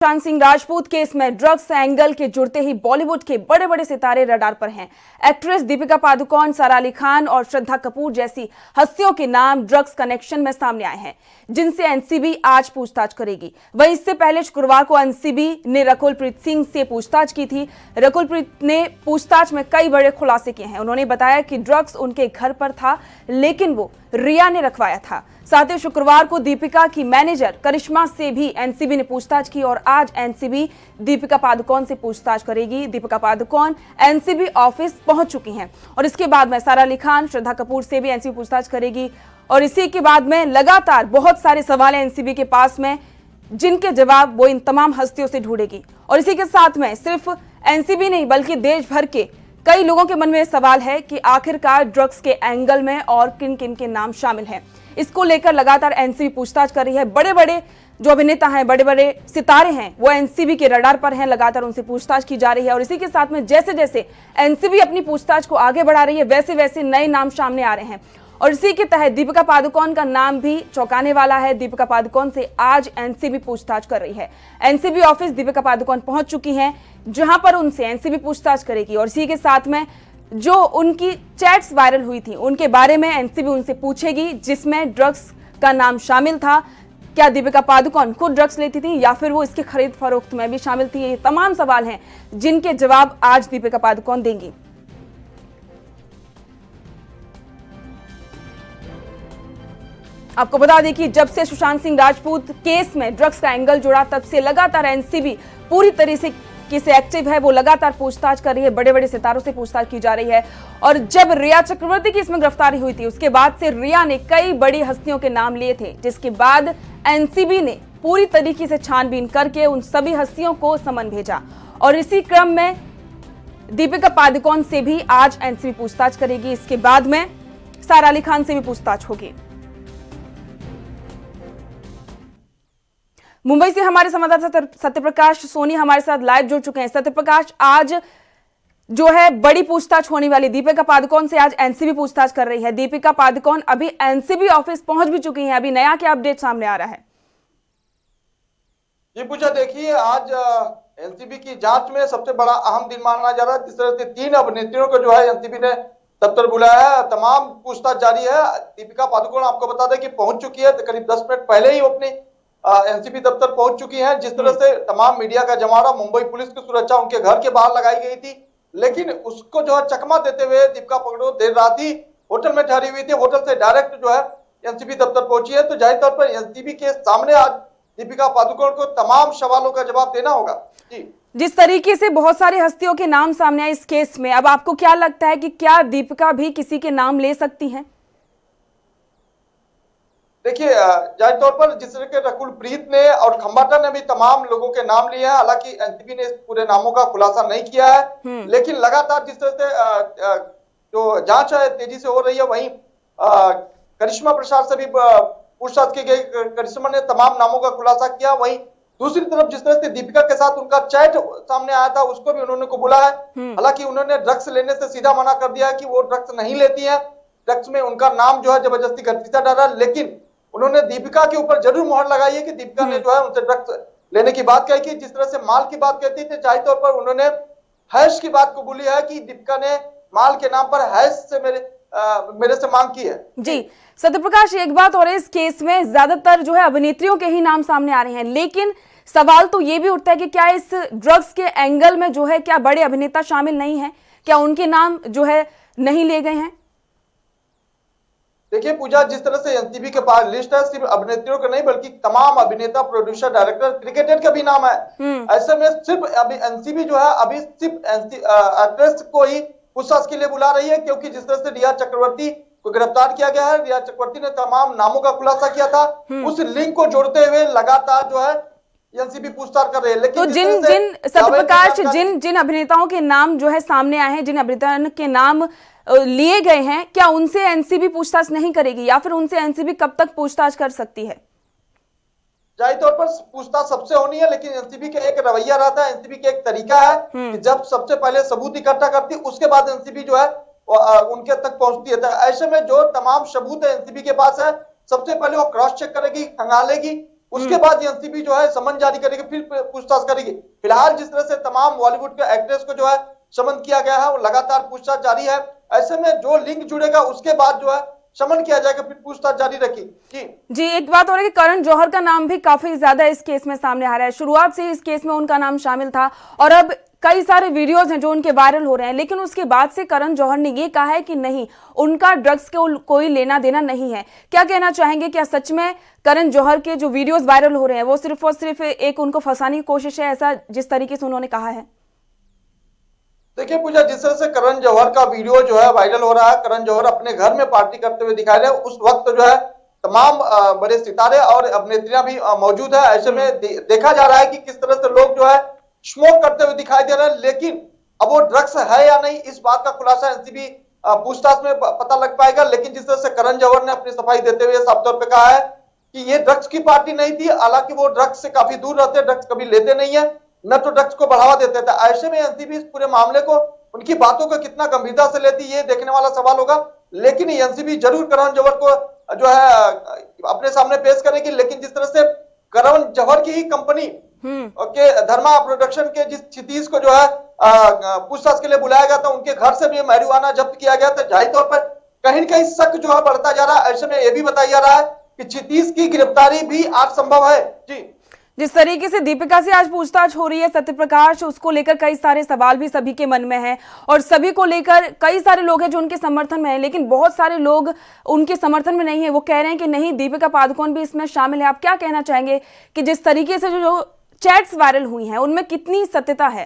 Sushant Singh Rajput case में drugs angle के जुड़ते ही बॉलीवुड के बड़े बड़े सितारे रडार पर हैं। एक्ट्रेस दीपिका पादुकोण, सारा अली खान और श्रद्धा कपूर जैसी हस्तियों के नाम ड्रग्स कनेक्शन में सामने आए हैं, जिनसे एनसीबी आज पूछताछ करेगी। वहीं इससे पहले शुक्रवार को एनसीबी ने रकुलप्रीत सिंह से पूछताछ की थी। रकुलप्रीत ने पूछताछ में कई बड़े खुलासे किए हैं। उन्होंने बताया कि ड्रग्स उनके घर पर था, लेकिन वो रिया ने रखवाया था। साथ ही शुक्रवार को दीपिका की मैनेजर करिश्मा से भी एनसीबी ने पूछताछ की और आज एनसीबी दीपिका पादुकोण से पूछताछ करेगी। दीपिका पादुकोण एनसीबी ऑफिस पहुंच चुकी हैं और इसके बाद में सारा अली खान, श्रद्धा कपूर से भी एनसीबी पूछताछ करेगी। और इसी के बाद में लगातार बहुत सारे सवाल हैं एनसीबी के पास में, जिनके जवाब वो इन तमाम हस्तियों से ढूंढेगी। और इसी के साथ में सिर्फ एनसीबी नहीं बल्कि देश भर के कई लोगों के मन में सवाल है कि आखिरकार ड्रग्स के एंगल में और किन किन के नाम शामिल हैं। इसको लेकर लगातार एनसीबी पूछताछ कर रही है। बड़े बड़े जो अभिनेता हैं, बड़े बड़े सितारे हैं, वो एनसीबी के रडार पर हैं। लगातार उनसे पूछताछ की जा रही है और इसी के साथ में जैसे जैसे एनसीबी अपनी पूछताछ को आगे बढ़ा रही है, वैसे वैसे नए नाम सामने आ रहे हैं। और इसी के तहत दीपिका पादुकोण का नाम भी चौंकाने वाला है। दीपिका पादुकोण से आज एनसीबी पूछताछ कर रही है। एनसीबी ऑफिस दीपिका पादुकोण पहुंच चुकी हैं, जहां पर उनसे एनसीबी पूछताछ करेगी। और इसी के साथ में जो उनकी चैट्स वायरल हुई थी, उनके बारे में एनसीबी उनसे पूछेगी, जिसमें ड्रग्स का नाम शामिल था। क्या दीपिका पादुकोण खुद ड्रग्स लेती थी या फिर वो इसके खरीद फरोख्त में भी शामिल थी? ये तमाम सवाल हैं जिनके जवाब आज दीपिका पादुकोण देंगी। आपको बता दें कि जब से सुशांत सिंह राजपूत केस में ड्रग्स का एंगल जुड़ा, तब से लगातार एनसीबी पूरी तरीके से एक्टिव है। वो लगातार पूछताछ कर रही है, बड़े बड़े सितारों से पूछताछ की जा रही है। और जब रिया चक्रवर्ती की इसमें गिरफ्तारी हुई थी, उसके बाद से रिया ने कई बड़ी हस्तियों के नाम लिए थे, जिसके बाद एनसीबी ने पूरी तरीके से छानबीन करके उन सभी हस्तियों को समन भेजा। और इसी क्रम में दीपिका पादुकोण से भी आज एनसीबी पूछताछ करेगी। इसके बाद में सारा अली खान से भी पूछताछ होगी। मुंबई से हमारे संवाददाता सत्यप्रकाश सोनी हमारे साथ लाइव जुड़ चुके हैं। सत्यप्रकाश, आज जो है बड़ी पूछताछ होने वाली, दीपिका पादुकोण से आज एनसीबी पूछताछ कर रही है। दीपिका पादुकोण अभी एनसीबी ऑफिस पहुंच भी चुकी हैं। अभी नया क्या अपडेट सामने आ रहा है? जी पूछा, देखिए आज एनसीबी की जांच में सबसे बड़ा अहम दिन माना जा रहा है। जिस तरह से 3 अभिनेत्रियों को जो है एनसीबी ने दफ्तर बुलाया है, तमाम पूछताछ जारी है। दीपिका पादुकोण आपको बता दें कि पहुंच चुकी है, करीब 10 मिनट पहले ही वो अपनी एनसीबी दफ्तर पहुंच चुकी हैं। जिस तरह से तमाम मीडिया का जमावड़ा, मुंबई पुलिस की सुरक्षा उनके घर के बाहर लगाई गई थी, लेकिन उसको जो है चकमा देते हुए दीपिका पादुकोण देर रात ही होटल में ठहरी हुई थी। होटल से डायरेक्ट जो है एनसीबी दफ्तर पहुंची है। तो जाहिर तौर पर एनसीबी के सामने आज दीपिका पादुकोण को तमाम सवालों का जवाब देना होगा। जी, जिस तरीके से बहुत सारी हस्तियों के नाम सामने आए इस केस में, अब आपको क्या लगता है कि क्या दीपिका भी किसी के नाम ले सकती हैं? देखिए, जाहिर तौर पर जिस तरह के रकुलप्रीत ने और खंबाटा ने भी तमाम लोगों के नाम लिए हैं। हालांकि एनसीबी ने इस पूरे नामों का खुलासा नहीं किया है, लेकिन लगातार जिस तरह से जो जांच है तेजी से हो रही है, वहीं करिश्मा प्रसाद से भी पूछताछ की गई। करिश्मा ने तमाम नामों का खुलासा किया। वहीं दूसरी तरफ जिस तरह से दीपिका के साथ उनका चैट सामने आया था, उसको भी उन्होंने कबूला है। हालांकि उन्होंने ड्रग्स लेने से सीधा मना कर दिया है कि वो ड्रग्स नहीं लेती है। ड्रग्स में उनका नाम जो है जबरदस्ती घसीटा डाला, लेकिन उन्होंने दीपिका के ऊपर जरूर मोहर लगाई है कि दीपिका ने जो है उनसे ड्रग्स लेने की बात कही। जिस तरह से माल की बात कहती थी, जाहिर तौर पर उन्होंने हैश की बात कबूली है कि दीपिका ने माल के नाम पर हैश से मेरे से मांग की है। जी सत्यप्रकाश, एक बात और, इस केस में ज्यादातर जो है अभिनेत्रियों के ही नाम सामने आ रहे हैं, लेकिन सवाल तो ये भी उठता है कि क्या इस ड्रग्स के एंगल में जो है क्या बड़े अभिनेता शामिल नहीं है? क्या उनके नाम जो है नहीं लिए गए हैं? देखिए पूजा, जिस तरह से एनसीबी के पास लिस्ट है, सिर्फ अभिनेत्रियों का नहीं बल्कि तमाम अभिनेता, प्रोड्यूसर, डायरेक्टर, क्रिकेटर का भी नाम है। ऐसे में सिर्फ अभी एनसीबी जो है अभी सिर्फ एक्ट्रेस को ही पूछताछ के लिए बुला रही है, क्योंकि जिस तरह से रिया चक्रवर्ती को गिरफ्तार किया गया है, रिया चक्रवर्ती ने तमाम नामों का खुलासा किया था। उस लिंक को जोड़ते हुए लगातार जो है एनसीबी पूछताछ कर रही है। लेकिन तो सत्यप्रकाश, जिन अभिनेताओं के नाम जो है सामने आए हैं, जिन अभिनेताओं के नाम लिए गए हैं, क्या उनसे एनसीबी पूछताछ नहीं करेगी या फिर उनसे एनसीबी कब तक पूछताछ कर सकती है? जाहिर तौर पर पूछताछ सबसे होनी है, लेकिन एनसीबी का एक रवैया रहता है, एनसीबी का एक तरीका है कि जब सबसे पहले सबूत इकट्ठा करती है, उसके बाद एनसीबी जो है उनके तक पहुंचती है। ऐसे में जो तमाम सबूत है एनसीबी के पास है, सबसे पहले वो क्रॉस चेक करेगी, खंगालेगी उसके बाद एनसीबी जो है समन जारी करेगी, फिर पूछताछ करेगी। फिलहाल जिस तरह से तमाम बॉलीवुड के एक्ट्रेस को जो है समन किया गया है, वो लगातार पूछताछ जारी है। ऐसे में जो लिंक जुड़ेगा उसके बाद जो है समन किया जाएगा, फिर पूछताछ जारी रखी। जी एक बात और है कि करण जौहर का नाम भी काफी ज्यादा इस केस में सामने आ रहा है। शुरुआत से इस केस में उनका नाम शामिल था और अब कई सारे वीडियोस हैं जो उनके वायरल हो रहे हैं, लेकिन उसके बाद से करण जौहर ने ये कहा है कि नहीं, उनका ड्रग्स को कोई लेना देना नहीं है। क्या कहना चाहेंगे, क्या सच में करण जौहर के जो वीडियोस वायरल हो रहे हैं वो सिर्फ और सिर्फ एक उनको फंसाने की कोशिश है, ऐसा जिस तरीके से उन्होंने कहा है? देखिए पूजा, जिस तरह से करण जौहर का वीडियो जो है वायरल हो रहा है, करण जौहर अपने घर में पार्टी करते हुए दिखाई दे, उस वक्त जो है तमाम बड़े सितारे और अभिनेत्रियां भी मौजूद है। ऐसे में देखा जा रहा है कि किस तरह से लोग जो है स्मोक करते हुए दिखाई दे रहे हैं, लेकिन अब वो ड्रग्स है या नहीं, इस बात का खुलासा एनसीबी पूछताछ में पता लग पाएगा। लेकिन जिस तरह से करण जौहर ने अपनी सफाई देते हुए साफ तौर पर कहा है कि ये ड्रग्स की पार्टी नहीं थी, हालांकि वो ड्रग्स से काफी दूर रहते, ड्रग्स कभी लेते नहीं है, न तो ड्रग्स को बढ़ावा देते थे। ऐसे में एनसीबी इस पूरे मामले को, उनकी बातों को कितना गंभीरता से लेती है, ये देखने वाला सवाल होगा। लेकिन एनसीबी जरूर करण जौहर को जो है अपने सामने पेश करेगी। लेकिन जिस तरह से करण जौहर की ही कंपनी के धर्मा प्रोडक्शन के जिस क्षितिज को जो है पूछताछ के लिए बुलाया गया था, उनके घर से भी मैरिजुआना जब्त किया गया था। जाहिर तौर पर कहीं न कहीं शक जो है बढ़ता जा रहा है। ऐसे में यह भी बताया जा रहा है कि क्षितिज की गिरफ्तारी भी आज संभव है। जी, जिस तरीके से दीपिका से आज पूछताछ हो रही है सत्यप्रकाश, उसको लेकर कई सारे सवाल भी सभी के मन में हैं और सभी को लेकर कई सारे लोग हैं जो उनके समर्थन में हैं, लेकिन बहुत सारे लोग उनके समर्थन में नहीं है। वो कह रहे हैं कि नहीं, दीपिका पादुकोण भी इसमें शामिल है। आप क्या कहना चाहेंगे कि जिस तरीके से जो चैट्स वायरल हुई हैं उनमें कितनी सत्यता है?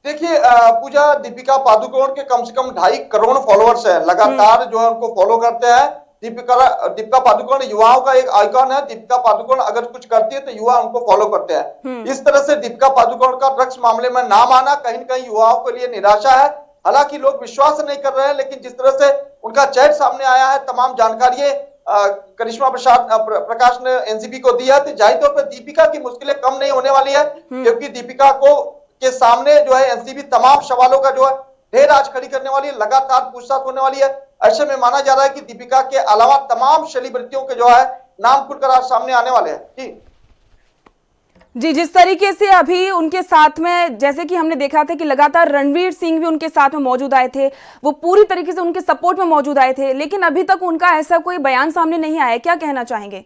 देखिए पूजा, दीपिका पादुकोण के कम से कम 2.5 करोड़ फॉलोअर्स है, लगातार जो है उनको फॉलो करते हैं। दीपिका पादुकोण युवाओं का एक आइकॉन है। दीपिका पादुकोण अगर कुछ करती है तो युवा उनको फॉलो करते हैं। इस तरह से दीपिका पादुकोण का ड्रग्स मामले में नाम आना कहीं न कहीं युवाओं के लिए निराशा है। हालांकि लोग विश्वास नहीं कर रहे हैं, लेकिन जिस तरह से उनका चैट सामने आया है, तमाम जानकारी करिश्मा प्रकाश ने एनसीबी को दिया, तो जाहिर तौर पर दीपिका की मुश्किलें कम नहीं होने वाली है, क्योंकि दीपिका को के सामने जो है एनसीबी तमाम सवालों का जो है ढेर आज खड़ी करने वाली है, लगातार पूछताछ होने वाली है। ऐसे में माना जा रहा है कि दीपिका के अलावा तमाम सेलिब्रिटियों के जो है नाम खुलकर आज सामने आने वाले हैं। जी, जिस तरीके से अभी उनके साथ में, जैसे कि हमने देखा था कि लगातार रणवीर सिंह भी उनके साथ में मौजूद आए थे, वो पूरी तरीके से उनके सपोर्ट में मौजूद आए थे, लेकिन अभी तक उनका ऐसा कोई बयान सामने नहीं आया। क्या कहना चाहेंगे?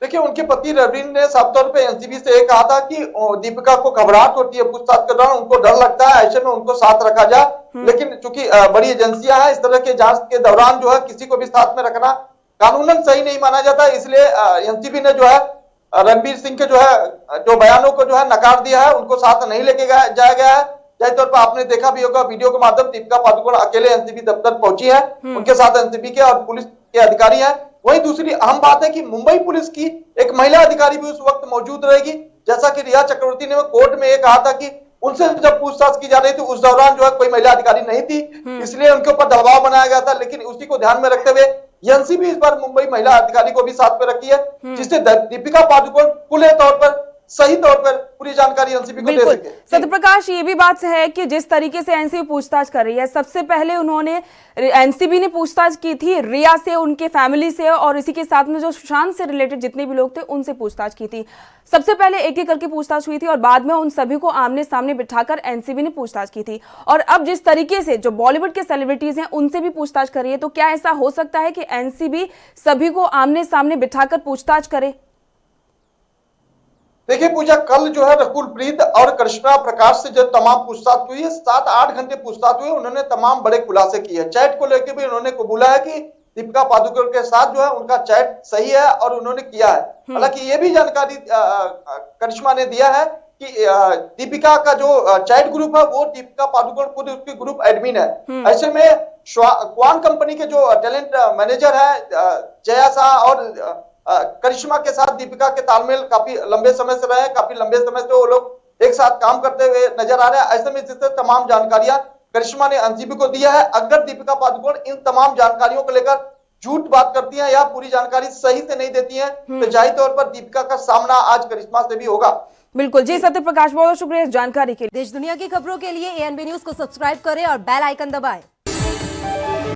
देखिए, उनके पति रणवीर ने साफ तौर पे एनसीबी से ये कहा था कि दीपिका को घबराहट होती है पूछताछ के दौरान, उनको डर लगता है, ऐसे में उनको साथ रखा जाए। लेकिन चूंकि बड़ी एजेंसियां हैं, इस तरह के जांच के दौरान जो है किसी को भी साथ में रखना कानूनन सही नहीं माना जाता। इसलिए एनसीबी ने जो है रणवीर सिंह के जो बयानों को जो है नकार दिया है, उनको साथ नहीं लेके जाया गया है। जाहिर तौर पर आपने देखा भी होगा वीडियो के माध्यम, दीपिका पादुकोण अकेले एनसीबी दफ्तर पहुंची है, उनके साथ एनसीबी के और पुलिस के अधिकारी हैं। वही दूसरी अहम बात है कि मुंबई पुलिस की एक महिला अधिकारी भी उस वक्त मौजूद रहेगी। जैसा कि रिया चक्रवर्ती ने कोर्ट में ये कहा था कि उनसे जब पूछताछ की जा रही थी उस दौरान जो है कोई महिला अधिकारी नहीं थी, इसलिए उनके ऊपर दबाव बनाया गया था। लेकिन उसी को ध्यान में रखते हुए एनसीबी इस बार मुंबई महिला अधिकारी को भी साथ में रखी है, जिससे दीपिका पादुकोण खुले तौर पर, सही तौर पर पूरी जानकारी एनसीबी को दे सके। सत्यप्रकाश, ये भी बात है कि जिस तरीके से एनसीबी पूछताछ कर रही है, सबसे पहले उन्होंने एनसीबी ने पूछताछ की थी रिया से, उनके फैमिली से, और इसी के साथ में जो सुशांत से रिलेटेड जितने भी लोग थे उनसे पूछताछ की थी। सबसे पहले एक एक करके पूछताछ हुई थी और बाद में उन सभी को आमने सामने बिठाकर एनसीबी ने पूछताछ की थी। और अब जिस तरीके से जो बॉलीवुड के सेलिब्रिटीज हैं उनसे भी पूछताछ कर रही है, तो क्या ऐसा हो सकता है कि एनसीबी सभी को आमने सामने बिठाकर पूछताछ करे? देखिए पूजा, कल जो है रकुल प्रीत और करिश्मा प्रकाश से जो तमाम पूछताछ हुई है, 7-8 घंटे पूछताछ हुई, उन्होंने तमाम बड़े खुलासे किए हैं। चैट को लेकर भी उन्होंने कबूला है कि दीपिका पादुकोण के साथ जो है उनका चैट सही है और उन्होंने किया है। हालांकि ये भी जानकारी करिश्मा ने दिया है कि दीपिका का जो चैट ग्रुप है वो दीपिका पादुकोण खुद उसके ग्रुप एडमिन है। ऐसे में क्वान कंपनी के जो टैलेंट मैनेजर है जया शाह और करिश्मा के साथ दीपिका के तालमेल काफी लंबे समय से रहे, काफी लंबे समय से वो लोग एक साथ काम करते हुए नजर आ रहे हैं। ऐसे में जिससे तमाम जानकारियां करिश्मा ने एनसीबी को दिया है। अगर दीपिका पादुकोण इन तमाम जानकारियों को लेकर झूठ बात करती हैं या पूरी जानकारी सही से नहीं देती हैं, तो जाहिर तौर पर दीपिका का सामना आज करिश्मा से भी होगा। बिल्कुल जी, सत्यप्रकाश, बहुत शुक्रिया इस जानकारी के लिए। देश दुनिया की खबरों के लिए एएनबी न्यूज को सब्सक्राइब करें और बेल आइकन दबाएं।